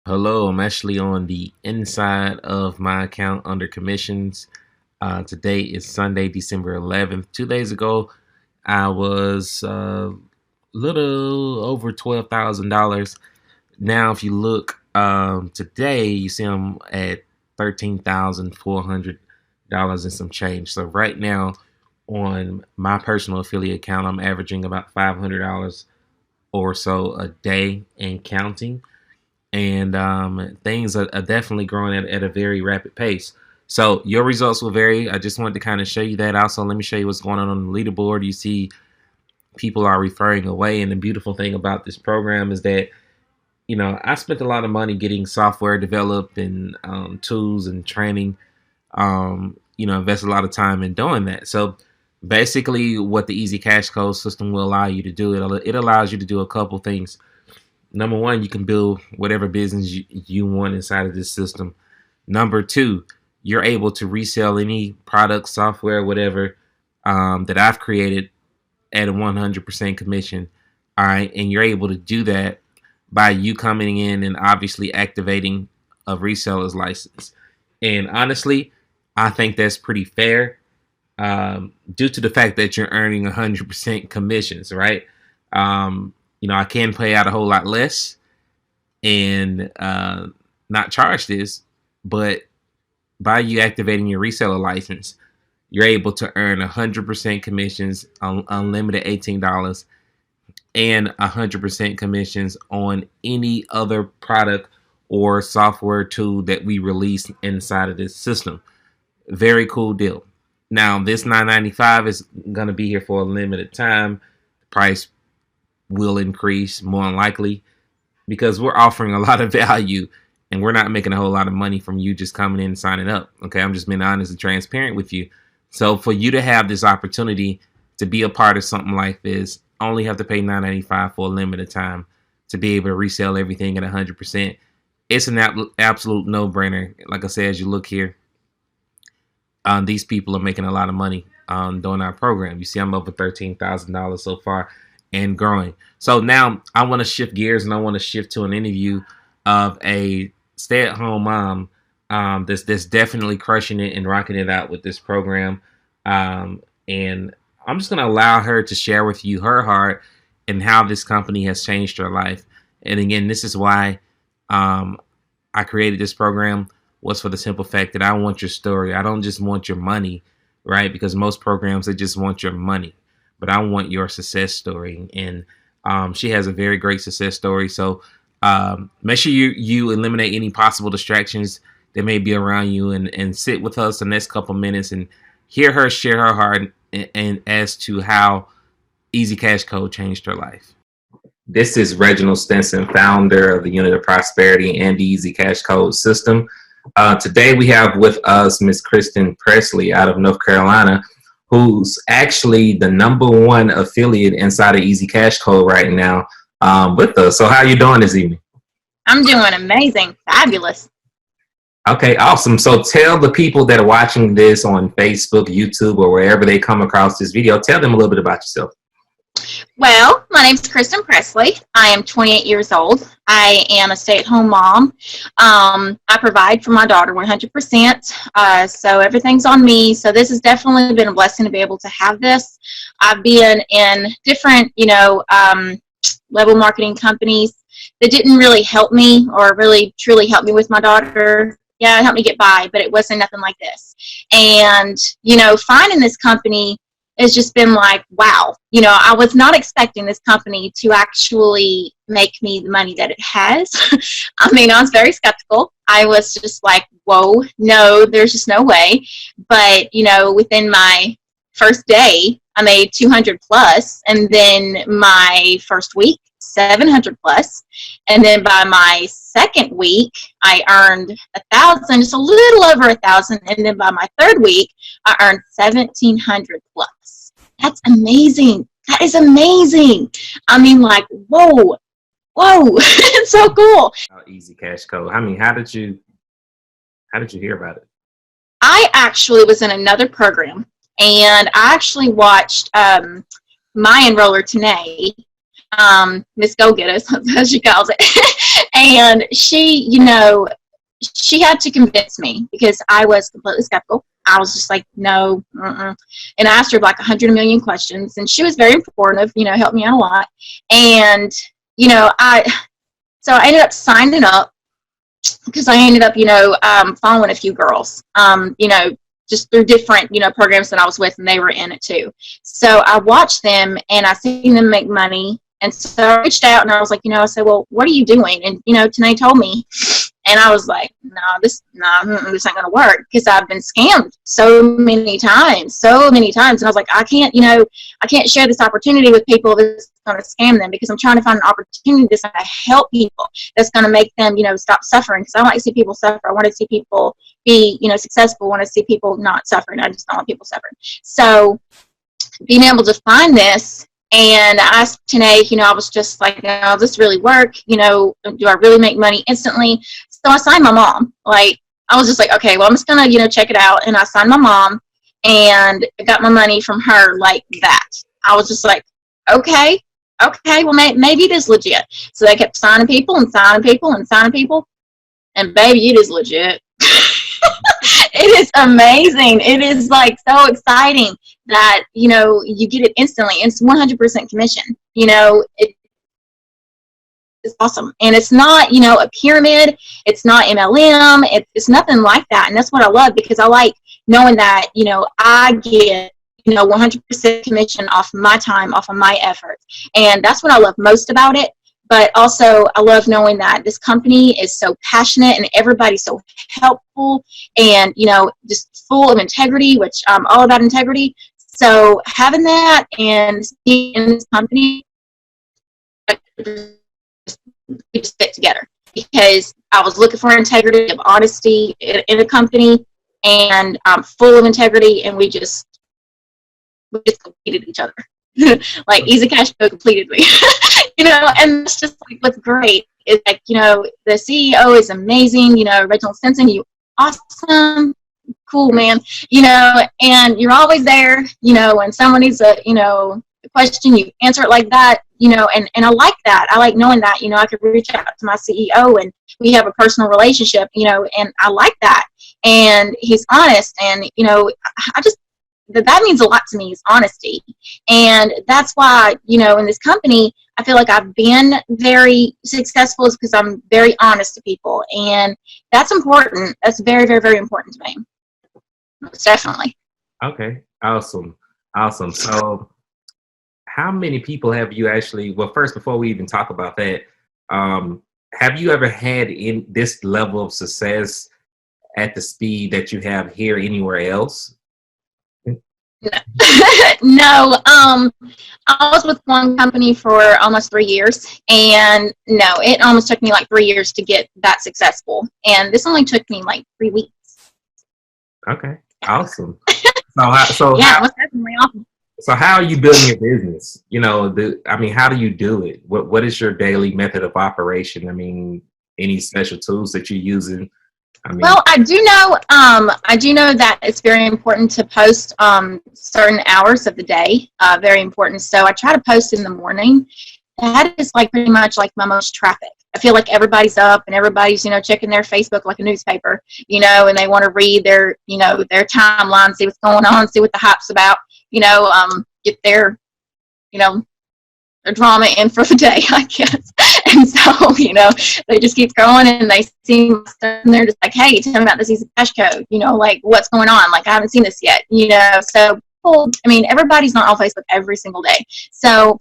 Hello, I'm actually on the inside of my account under commissions. Today is Sunday, December 11th. 2 days ago, I was little over $12,000. Now, if you look today, you see I'm at $13,400 and some change. So right now, on my personal affiliate account, I'm averaging about $500 or so a day and counting, and things are definitely growing at a very rapid pace. So your results will vary. I just wanted to kind of show you that. Also, let me show you what's going on the leaderboard. You see people are referring away, and the beautiful thing about this program is that I spent a lot of money getting software developed and tools and training. Invest a lot of time in doing that. So basically, what the Easy Cash Code system will allow you to do, it allows you to do a couple things. Number one, you can build whatever business you want inside of this system. Number two, you're able to resell any product, software, whatever that I've created at a 100% commission. All right. And you're able to do that by you coming in and obviously activating a reseller's license. And honestly, I think that's pretty fair, due to the fact that you're earning 100% commissions, right? I can pay out a whole lot less and not charge this, but by you activating your reseller license, you're able to earn 100% commissions on unlimited $18 and 100% commissions on any other product or software tool that we release inside of this system. Very cool deal. Now, this $9.95 is going to be here for a limited time. The price will increase more than likely because we're offering a lot of value and we're not making a whole lot of money from you just coming in and signing up. Okay, I'm just being honest and transparent with you. So for you to have this opportunity to be a part of something like this, only have to pay $9.95 for a limited time to be able to resell everything at 100%. It's an absolute no-brainer. Like I said, as you look here, these people are making a lot of money doing our program. You see, I'm over $13,000 so far and growing. So now I want to shift gears and I want to shift to an interview of a stay-at-home mom that's definitely crushing it and rocking it out with this program. And I'm just going to allow her to share with you her heart and how this company has changed her life. And again, this is why I created this program, was for the simple fact that I want your story. I don't just want your money, right? Because most programs, they just want your money, but I want your success story. And she has a very great success story. So make sure you eliminate any possible distractions that may be around you, and sit with us the next couple minutes and hear her share her heart and as to how Easy Cash Code changed her life. This is Reginald Stinson, founder of the Unit of Prosperity and the Easy Cash Code system. Today we have with us Miss Kristen Presley out of North Carolina, who's actually the #1 affiliate inside of Easy Cash Code right now, with us. So how are you doing this evening? I'm doing amazing, fabulous. Okay, awesome. So tell the people that are watching this on Facebook, YouTube, or wherever they come across this video, tell them a little bit about yourself. Well, my name's Kristen Presley. I am 28 years old. I am a stay-at-home mom. I provide for my daughter 100%, so everything's on me. So this has definitely been a blessing to be able to have this. I've been in different, level marketing companies that didn't really help me or really truly help me with my daughter. Yeah, it helped me get by, but it wasn't nothing like this. And, finding this company has just been like, wow. I was not expecting this company to actually make me the money that it has. I mean, I was very skeptical. I was just like, whoa, no, there's just no way. But, within my first day, I made 200 plus, and then my first week, 700 plus, and then by my second week, I earned 1,000, just a little over 1,000, and then by my third week, I earned 1,700 plus. That's amazing. That is amazing. I mean, like, whoa, it's so cool. Easy Cash Code. I mean, how did you hear about it? I actually was in another program, and I actually watched my enroller today Miss Go Get Us, as she calls it. And she, she had to convince me because I was completely skeptical. I was just like, no. And I asked her like 100 million questions, and she was very informative, helped me out a lot. And, so I ended up signing up because I ended up, following a few girls, just through different, programs that I was with, and they were in it too. So I watched them and I seen them make money. And so I reached out and I was like, I said, well, what are you doing? And, Tanae told me, and I was like, no, this ain't going to work because I've been scammed so many times. And I was like, I can't share this opportunity with people that's going to scam them, because I'm trying to find an opportunity that's going to help people, that's going to make them, stop suffering. Because I don't like to see people suffer. I want to see people be, successful. I want to see people not suffering. I just don't want people suffering. So being able to find this, and I asked Tanae, I was just like, does this really work? Do I really make money instantly? So I signed my mom. Like, I was just like, okay, well, I'm just going to, check it out. And I signed my mom and got my money from her like that. I was just like, okay, well, maybe it is legit. So they kept signing people and signing people and signing people. And baby, it is legit. It is amazing. It is like so exciting that, you get it instantly. It's 100% commission. It's awesome. And it's not, a pyramid. It's not MLM. It's nothing like that. And that's what I love, because I like knowing that, I get, 100% commission off my time, off of my effort. And that's what I love most about it. But also, I love knowing that this company is so passionate and everybody's so helpful and, just full of integrity, which I'm all about integrity. So having that and being in this company, we just fit together, because I was looking for integrity, of honesty in a company, and I'm full of integrity, and we just completed each other. Like Easy Cash Flow completed me. And that's just like what's great is like, the CEO is amazing, Reginald Stinson, you awesome, cool man, and you're always there, when someone needs a question, you answer it like that, and I like that. I like knowing that, I could reach out to my CEO and we have a personal relationship, and I like that. And he's honest, and, I just, that means a lot to me, is honesty. And that's why, in this company, I feel like I've been very successful, is because I'm very honest to people. And that's important. That's very, very, very important to me. Most definitely. Okay. Awesome. So how many people have you actually, well, first, before we even talk about that, have you ever had in this level of success at the speed that you have here anywhere else? No, I was with one company for almost 3 years, and no, it almost took me like 3 years to get that successful, and this only took me like 3 weeks. Okay, awesome. Yeah, it was definitely awesome. So how are you building your business? How do you do it? What is your daily method of operation? Any special tools that you're using? Well, I do know that it's very important to post certain hours of the day. Very important. So I try to post in the morning. That is like pretty much like my most traffic. I feel like everybody's up and everybody's, checking their Facebook like a newspaper, and they want to read their, their timeline, see what's going on, see what the hype's about, get their, their drama in for the day, I guess. And so, they just keep going and they see stuff and they're just like, hey, tell me about this Easy Cash code, like what's going on? Like, I haven't seen this yet, so people, everybody's not on Facebook every single day. So,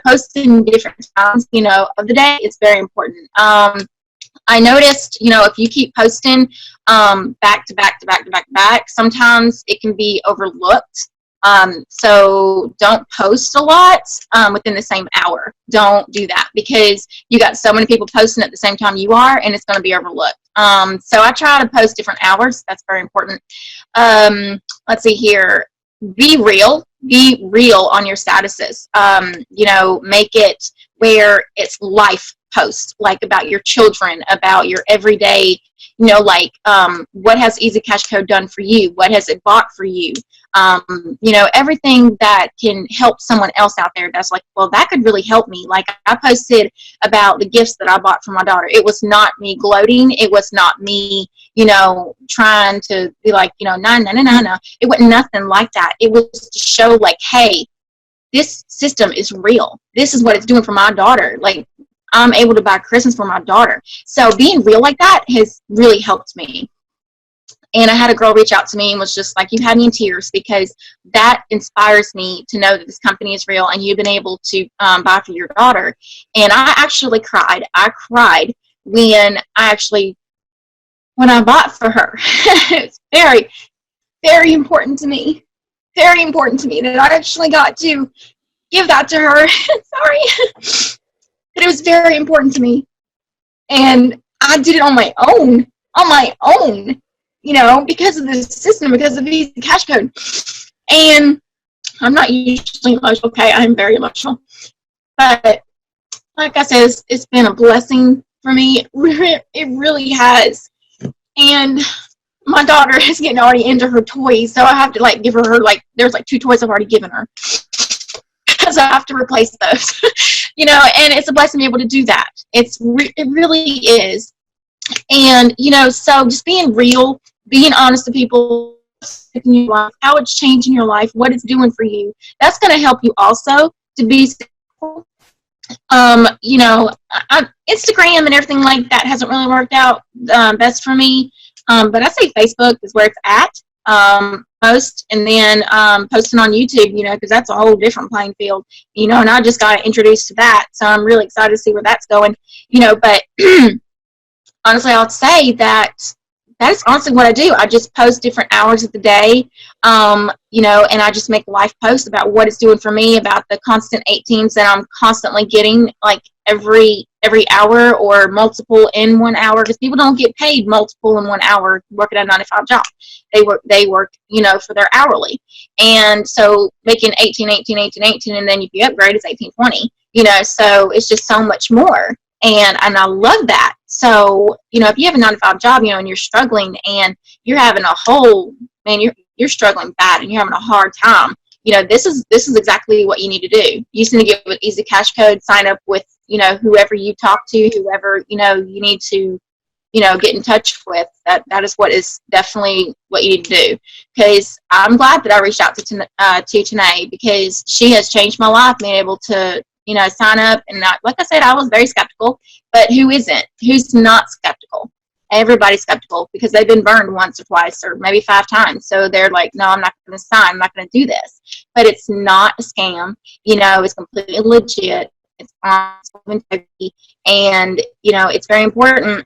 posting different times, of the day, it's very important. I noticed, if you keep posting back to back, sometimes it can be overlooked. So don't post a lot within the same hour. Don't do that, because you got so many people posting at the same time you are, and it's going to be overlooked. So I try to post different hours. That's very important. Let's see here. Be real on your statuses. Make it where it's life posts, like about your children, about your everyday, like what has Easy Cash Code done for you? What has it bought for you? Everything that can help someone else out there that's like, well, that could really help me. Like I posted about the gifts that I bought for my daughter. It was not me gloating. It was not me, trying to be like, no. It wasn't nothing like that. It was to show like, hey, this system is real. This is what it's doing for my daughter. Like I'm able to buy Christmas for my daughter. So being real like that has really helped me. And I had a girl reach out to me and was just like, you had me in tears, because that inspires me to know that this company is real and you've been able to buy for your daughter. And I actually cried. I cried when I bought for her. It's very, very important to me. Very important to me that I actually got to give that to her. Sorry. But it was very important to me. And I did it on my own. Because of this system, because of Easy Cash Code. And I'm not usually emotional. Okay, I'm very emotional. But like I said, it's been a blessing for me. It really has. And my daughter is getting already into her toys, so I have to give her there's 2 toys I've already given her. Because I have to replace those. And it's a blessing to be able to do that. It really is. And, so just being real, being honest to people, in your life, how it's changing your life, what it's doing for you, that's going to help you also to be successful. Instagram and everything like that hasn't really worked out best for me. But I say Facebook is where it's at most, and then posting on YouTube, because that's a whole different playing field, and I just got introduced to that, so I'm really excited to see where that's going, but honestly, I'll say that is honestly what I do. I just post different hours of the day, and I just make life posts about what it's doing for me, about the constant 18s that I'm constantly getting, like every hour or multiple in 1 hour, because people don't get paid multiple in 1 hour working a 9-to-5 job. They work, for their hourly. And so making 18, and then if you upgrade, it's 18, 20, so it's just so much more. And I love that. So, if you have a 9-to-5 job, and you're struggling and you're having you're struggling bad and you're having a hard time, this is exactly what you need to do. You just need to get with Easy Cash Code, sign up with, whoever you talk to, whoever, you need to, get in touch with. That is what is definitely what you need to do. Because I'm glad that I reached out to Tanae, because she has changed my life, being able to, sign up. And like I said, I was very skeptical, but who isn't? Who's not skeptical? Everybody's skeptical because they've been burned once or twice or maybe 5 times. So they're like, no, I'm not going to sign. I'm not going to do this. But it's not a scam. It's completely legit. It's honest integrity. And, it's very important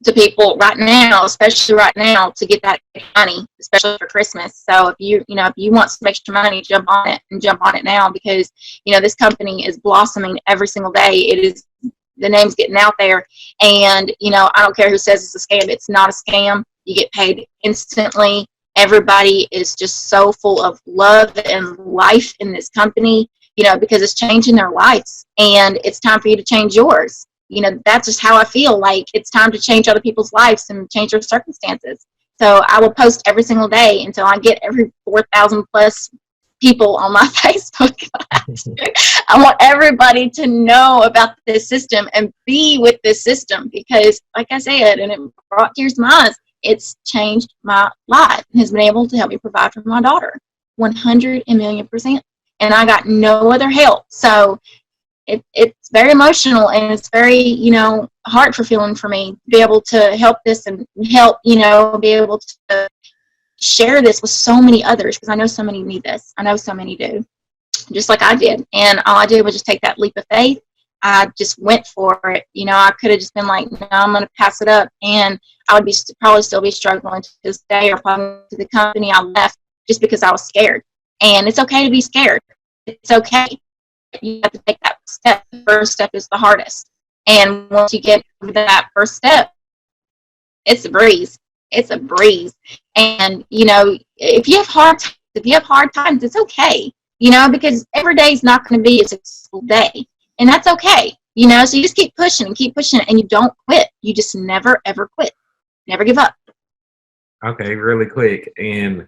to people right now, especially right now, to get that money, especially for Christmas. So if you want some extra money, jump on it now, because this company is blossoming every single day. The name's getting out there, and I don't care who says it's a scam. It's not a scam. You get paid instantly. Everybody is just so full of love and life in this company, because it's changing their lives, and it's time for you to change yours. That's just how I feel. Like it's time to change other people's lives and change their circumstances. So I will post every single day until I get every 4,000 plus people on my Facebook. I want everybody to know about this system and be with this system, because like I said, and it brought tears to my eyes, it's changed my life and has been able to help me provide for my daughter 100,000,000%. And I got no other help. So it's very emotional, and it's very, heart fulfilling for me to be able to help this and help, be able to share this with so many others, because I know so many need this. I know so many do, just like I did. And all I did was just take that leap of faith. I just went for it. I could have just been like, no, I'm going to pass it up. And I would probably still be struggling to this day, or probably to the company I left, just because I was scared. And it's okay to be scared. It's okay. You have to take that step. The first step is the hardest. And once you get over that first step, it's a breeze. It's a breeze. And, if you have hard times, it's okay, because every day is not going to be a successful day. And that's okay. So you just keep pushing and keep pushing, and you don't quit. You just never ever quit. Never give up. Okay, really quick, and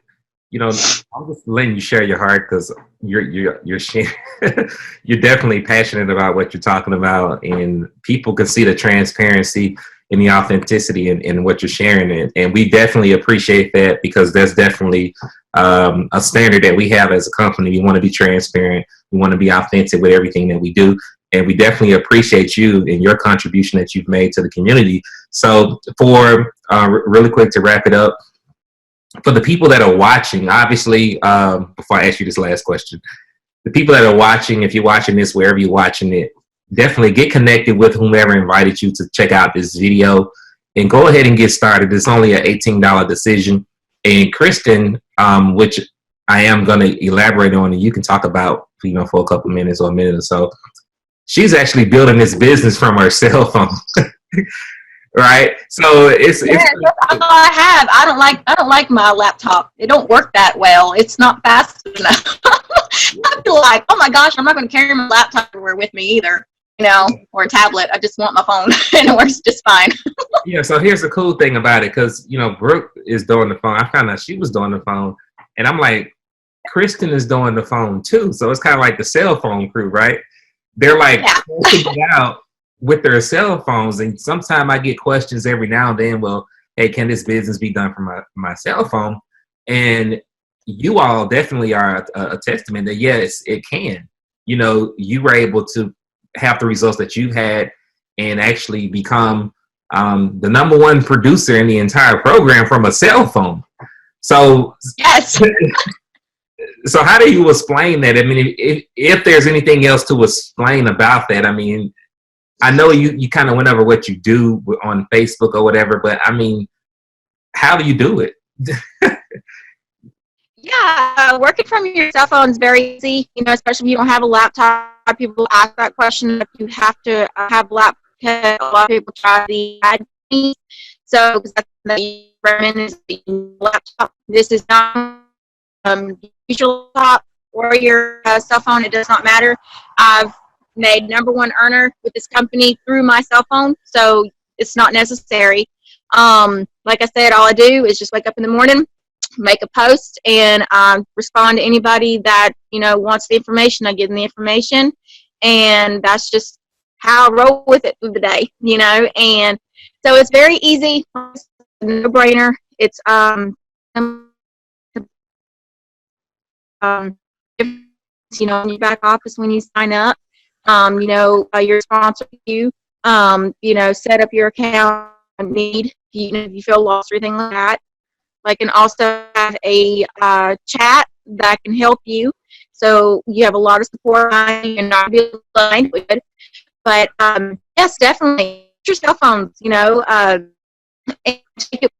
I'm just letting you share your heart because you're you're definitely passionate about what you're talking about, and people can see the transparency and the authenticity in what you're sharing, and we definitely appreciate that because that's definitely a standard that we have as a company. We want to be transparent, we want to be authentic with everything that we do, and we definitely appreciate you and your contribution that you've made to the community. So, for really quick to wrap it up, for the people that are watching, obviously, before I ask you this last question, the people that are watching, if you're watching this, wherever you're watching it, definitely get connected with whomever invited you to check out this video and go ahead and get started. It's only an $18 decision. And Kristen, which I am going to elaborate on, and you can talk about, for a couple minutes or a minute or so. She's actually building this business from her cell phone. Right, so it's that's all I have. I don't like my laptop. It don't work that well. It's not fast enough. I feel like, oh my gosh, I'm not going to carry my laptop everywhere with me either, or a tablet. I just want my phone, and it works just fine. Yeah. So here's the cool thing about it, because Brooke is doing the phone. I found out she was doing the phone, and I'm like, Kristen is doing the phone too. So it's kind of like the cell phone crew, right? They're like testing it out with their cell phones, and sometimes I get questions every now and then. Well, hey, can this business be done from my cell phone? And you all definitely are a testament that yes, it can. You were able to have the results that you've had and actually become the number one producer in the entire program from a cell phone. So yes. So how do you explain that? I mean, if there's anything else to explain about that, I mean, I know you kind of went over what you do on Facebook or whatever, but I mean, how do you do it? Yeah, working from your cell phone is very easy, especially if you don't have a laptop. People ask that question if you have to have a laptop. A lot of people try the ad. So that's the recommend is the laptop. This is not your laptop or your cell phone. It does not matter. I've made number one earner with this company through my cell phone, so it's not necessary. Like I said, all I do is just wake up in the morning, make a post, and respond to anybody that wants the information. I give them the information, and that's just how I roll with it through the day. And so it's very easy, no brainer. It's in your back office when you sign up. Your sponsor, set up your account need, if you feel lost or anything like that. I can also have a chat that can help you. So you have a lot of support. You're not be alone with it. But yes, definitely your cell phones, and take it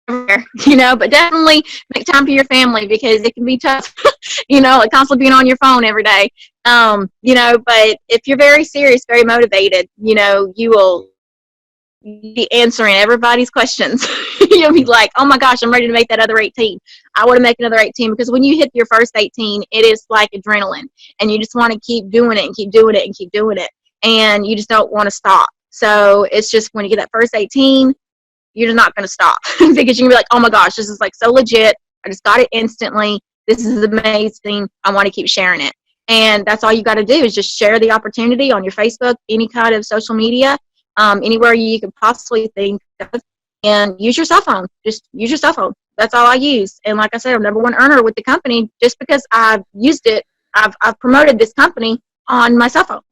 but definitely make time for your family because it can be tough, like constantly being on your phone every day. But if you're very serious, very motivated, you will be answering everybody's questions. You'll be like, oh my gosh, I'm ready to make that other 18. I want to make another 18, because when you hit your first 18, it is like adrenaline, and you just want to keep doing it and keep doing it and keep doing it, and you just don't want to stop. So it's just when you get that first 18, you're just not going to stop because you're going to be like, oh my gosh, this is like so legit. I just got it instantly. This is amazing. I want to keep sharing it. And that's all you got to do is just share the opportunity on your Facebook, any kind of social media, anywhere you could possibly think of, and use your cell phone. Just use your cell phone. That's all I use. And like I said, I'm number one earner with the company just because I've used it. I've promoted this company on my cell phone.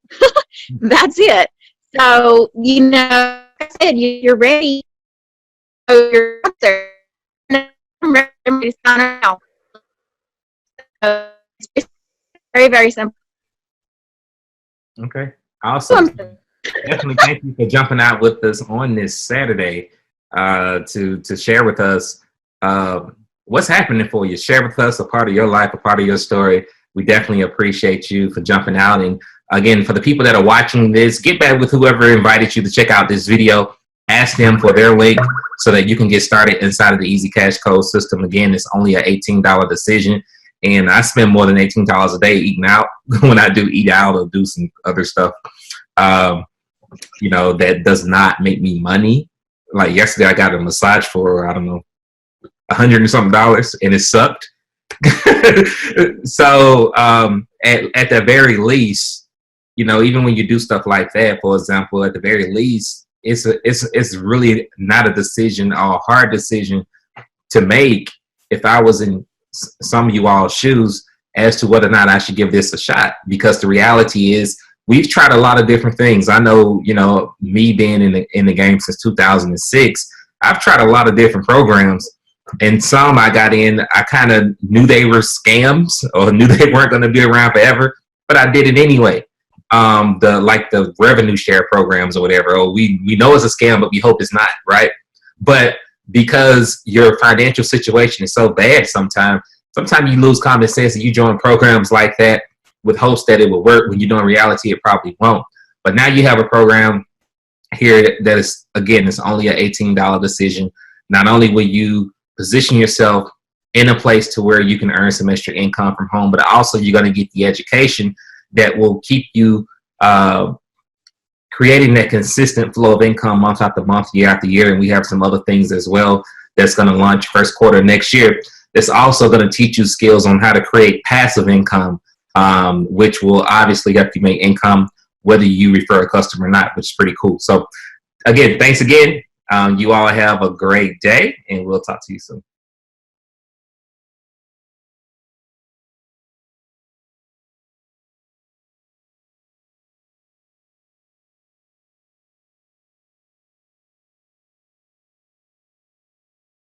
That's it. So, like I said, you're ready. You're up there. I'm ready to sign out. It's very, very simple. Okay. Awesome. Definitely thank you for jumping out with us on this Saturday to share with us what's happening for you. Share with us a part of your life, a part of your story. We definitely appreciate you for jumping out. And again, for the people that are watching this, get back with whoever invited you to check out this video. Ask them for their link so that you can get started inside of the Easy Cash Code system. Again, it's only an $18 decision. And I spend more than $18 a day eating out when I do eat out or do some other stuff. that does not make me money. Like yesterday, I got a massage for, I don't know, $100 and something, and it sucked. So at the very least, even when you do stuff like that, for example, at the very least, it's really not a decision or a hard decision to make if I was in some of you all's shoes as to whether or not I should give this a shot. Because the reality is we've tried a lot of different things. I know, me being in the game since 2006, I've tried a lot of different programs. And some I got in, I kind of knew they were scams or knew they weren't going to be around forever, but I did it anyway. The revenue share programs or whatever. Oh, we know it's a scam, but we hope it's not, right? But because your financial situation is so bad, sometimes you lose common sense and you join programs like that with hopes that it will work when you know in reality it probably won't. But now you have a program here that is, again, it's only an $18 decision. Not only will you position yourself in a place to where you can earn some extra income from home, but also you're going to get the education that will keep you creating that consistent flow of income month after month, year after year. And we have some other things as well that's going to launch first quarter next year. That's also going to teach you skills on how to create passive income, which will obviously help you make income whether you refer a customer or not, which is pretty cool. So again, thanks again. You all have a great day, and we'll talk to you soon.